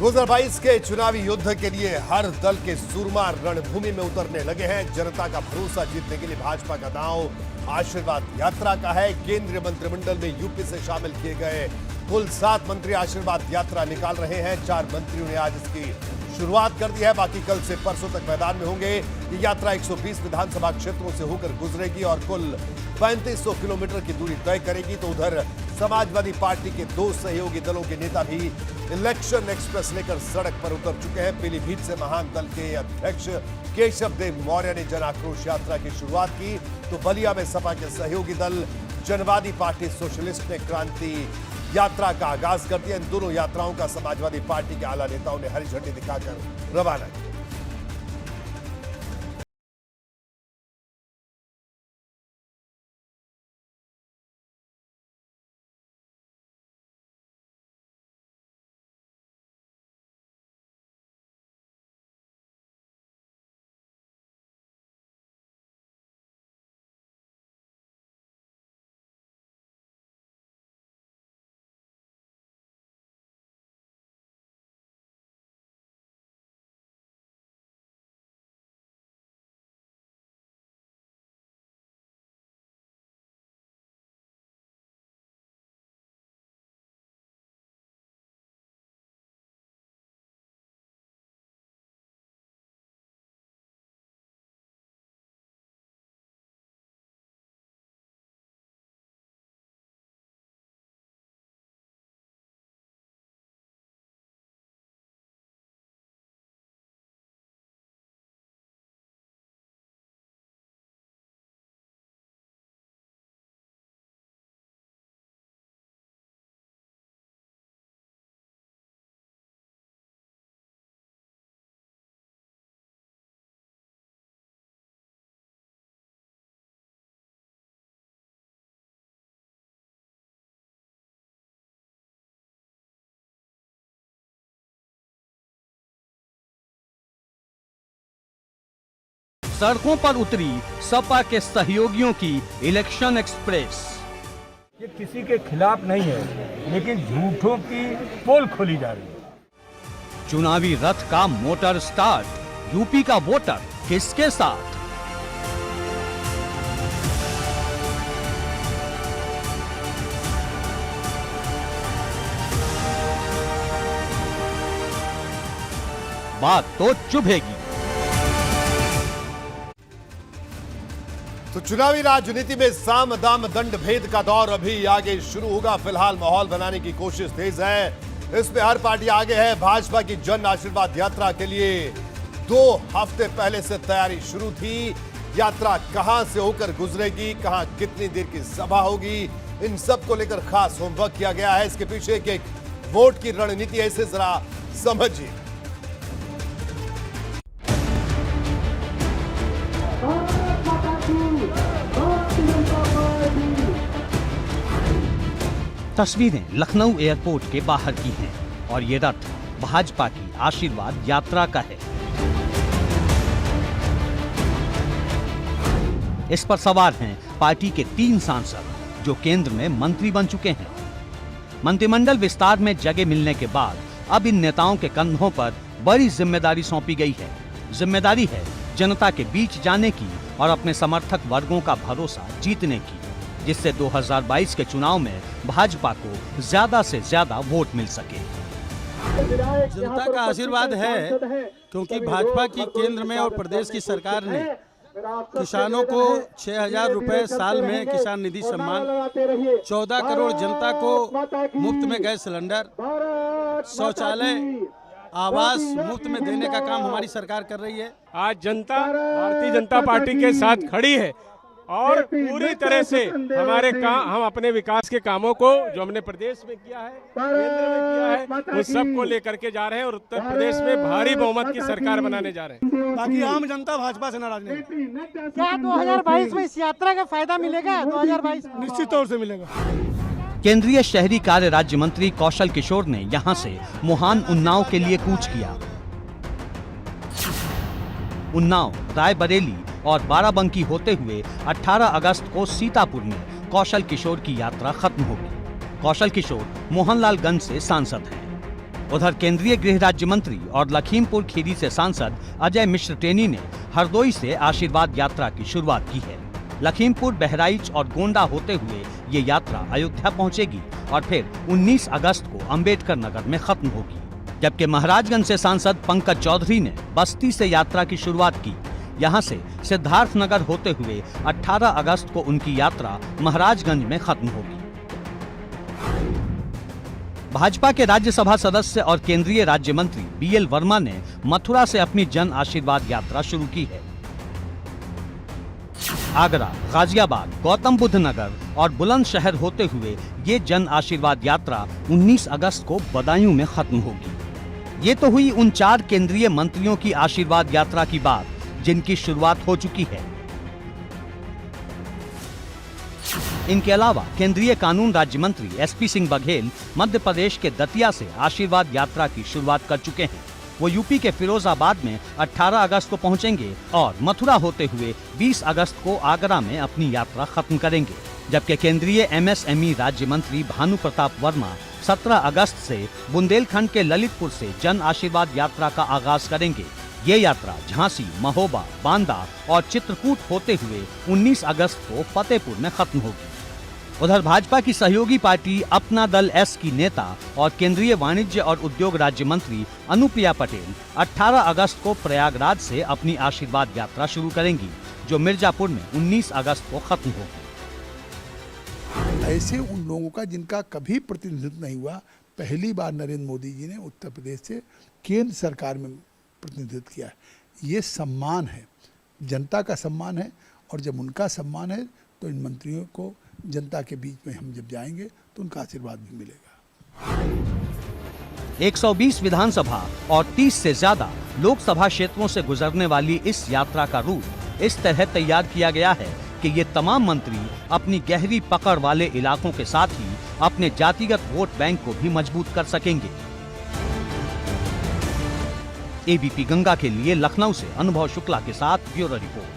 2022 के चुनावी युद्ध के लिए हर दल के सूरमा रणभूमि में उतरने लगे हैं। जनता का भरोसा जीतने के लिए भाजपा का दांव आशीर्वाद यात्रा का है। केंद्रीय मंत्रिमंडल में यूपी से शामिल किए गए कुल 7 मंत्री आशीर्वाद यात्रा निकाल रहे हैं। 4 मंत्रियों ने आज इसकी शुरुआत कर दी है, बाकी कल से परसों तक मैदान में होंगे। ये यात्रा 120 विधानसभा क्षेत्रों से होकर गुजरेगी और कुल 3500 किलोमीटर की दूरी तय करेगी। तो उधर समाजवादी पार्टी के 2 सहयोगी दलों के नेता भी इलेक्शन एक्सप्रेस लेकर सड़क पर उतर चुके हैं। पीलीभीत से महान दल के अध्यक्ष केशव देव मौर्य ने जन आक्रोश यात्रा की शुरुआत की, तो बलिया में सपा के सहयोगी दल जनवादी पार्टी सोशलिस्ट ने क्रांति यात्रा का आगाज कर दिया। इन दोनों यात्राओं का समाजवादी पार्टी के आला नेताओं ने हरी झंडी दिखाकर रवाना किया। सड़कों पर उतरी सपा के सहयोगियों की इलेक्शन एक्सप्रेस। ये किसी के खिलाफ नहीं है, लेकिन झूठों की पोल खोली जा रही है। चुनावी रथ का मोटर स्टार्ट, यूपी का वोटर किसके साथ? बात तो चुभेगी। तो चुनावी राजनीति में साम दाम दंड भेद का दौर अभी आगे शुरू होगा। फिलहाल माहौल बनाने की कोशिश तेज है। इसमें हर पार्टी आगे है। भाजपा की जन आशीर्वाद यात्रा के लिए 2 हफ्ते पहले से तैयारी शुरू थी। यात्रा कहां से होकर गुजरेगी, कहां कितनी देर की सभा होगी, इन सब को लेकर खास होमवर्क किया गया है। इसके पीछे एक वोट की रणनीति है, इसे जरा समझिए। तस्वीरें लखनऊ एयरपोर्ट के बाहर की हैं और ये रथ भाजपा की आशीर्वाद यात्रा का है। इस पर सवार हैं पार्टी के 3 सांसद जो केंद्र में मंत्री बन चुके हैं। मंत्रिमंडल विस्तार में जगह मिलने के बाद अब इन नेताओं के कंधों पर बड़ी जिम्मेदारी सौंपी गई है। जिम्मेदारी है जनता के बीच जाने की और अपने समर्थक वर्गों का भरोसा जीतने की, जिससे 2022 के चुनाव में भाजपा को ज्यादा से ज्यादा वोट मिल सके। जनता का आशीर्वाद है क्योंकि भाजपा की केंद्र में और प्रदेश की सरकार ने किसानों को 6,000 रुपए साल में किसान निधि सम्मान, 14 करोड़ जनता को मुफ्त में गैस सिलेंडर, शौचालय, आवास मुफ्त में देने का काम हमारी सरकार कर रही है। आज जनता भारतीय जनता पार्टी के साथ खड़ी है और पूरी तरह से हम अपने विकास के कामों को जो हमने प्रदेश में किया है, केंद्र में किया है, उस सब को लेकर के जा रहे हैं और उत्तर प्रदेश में भारी बहुमत की सरकार बनाने जा रहे हैं। बाकी आम जनता भाजपा से नाराज नहीं। क्या 2022 में इस यात्रा का फायदा मिलेगा? 2022 निश्चित तौर से मिलेगा। केंद्रीय शहरी कार्य राज्य मंत्री कौशल किशोर ने यहां से मुहान उन्नाव के लिए कूच किया। उन्नाव, रायबरेली और बाराबंकी होते हुए 18 अगस्त को सीतापुर में कौशल किशोर की यात्रा खत्म होगी। कौशल किशोर मोहनलालगंज से सांसद हैं। उधर केंद्रीय गृह राज्य मंत्री और लखीमपुर खीरी से सांसद अजय मिश्र टेनी ने हरदोई से आशीर्वाद यात्रा की शुरुआत की है। लखीमपुर, बहराइच और गोंडा होते हुए ये यात्रा अयोध्या पहुंचेगी और फिर 19 अगस्त को अंबेडकर नगर में खत्म होगी। जबकि महाराजगंज से सांसद पंकज चौधरी ने बस्ती से यात्रा की शुरुआत की। यहां से सिद्धार्थ नगर होते हुए 18 अगस्त को उनकी यात्रा महाराजगंज में खत्म होगी। भाजपा के राज्यसभा सदस्य और केंद्रीय राज्य मंत्री बीएल वर्मा ने मथुरा से अपनी जन आशीर्वाद यात्रा शुरू की है। आगरा, गाजियाबाद, गौतम बुद्ध नगर और बुलंदशहर होते हुए ये जन आशीर्वाद यात्रा 19 अगस्त को बदायूं में खत्म होगी। ये तो हुई उन 4 केंद्रीय मंत्रियों की आशीर्वाद यात्रा की बात जिनकी शुरुआत हो चुकी है। इनके अलावा केंद्रीय कानून राज्य मंत्री एसपी सिंह बघेल मध्य प्रदेश के दतिया से आशीर्वाद यात्रा की शुरुआत कर चुके हैं। वो यूपी के फिरोजाबाद में 18 अगस्त को पहुंचेंगे और मथुरा होते हुए 20 अगस्त को आगरा में अपनी यात्रा खत्म करेंगे। जबकि केंद्रीय एमएसएमई राज्य मंत्री भानु प्रताप वर्मा 17 अगस्त से बुंदेलखंड के ललितपुर से जन आशीर्वाद यात्रा का आगाज करेंगे। ये यात्रा झांसी, महोबा, बांदा और चित्रकूट होते हुए 19 अगस्त को फतेहपुर में खत्म होगी। उधर भाजपा की सहयोगी पार्टी अपना दल एस की नेता और केंद्रीय वाणिज्य और उद्योग राज्य मंत्री अनुप्रिया पटेल 18 अगस्त को प्रयागराज से अपनी आशीर्वाद यात्रा शुरू करेंगी, जो मिर्जापुर में 19 अगस्त को खत्म होगी। ऐसे उन लोगों का जिनका कभी प्रतिनिधित्व नहीं हुआ, पहली बार नरेंद्र मोदी जी ने उत्तर प्रदेश से केंद्र सरकार में प्रतिनिधित्व किया है। ये सम्मान है, जनता का सम्मान है, और जब उनका सम्मान है तो इन मंत्रियों को जनता के बीच में हम जब जाएंगे तो उनका आशीर्वाद भी मिलेगा। 120 विधानसभा और 30 से ज्यादा लोकसभा क्षेत्रों से गुजरने वाली इस यात्रा का रूट इस तरह तैयार किया गया है कि ये तमाम मंत्री अपनी गहरी पकड़ वाले इलाकों के साथ ही अपने जातिगत वोट बैंक को भी मजबूत कर सकेंगे। एबीपी गंगा के लिए लखनऊ से अनुभव शुक्ला के साथ ब्यूरो रिपोर्ट।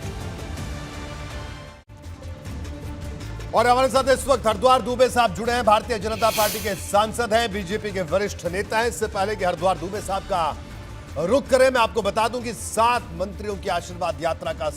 और हमारे साथ इस वक्त हरिद्वार दुबे साहब जुड़े हैं, भारतीय जनता पार्टी के सांसद हैं, बीजेपी के वरिष्ठ नेता हैं। इससे पहले कि हरिद्वार दुबे साहब का रुख करें, मैं आपको बता दूं कि 7 मंत्रियों की आशीर्वाद यात्रा का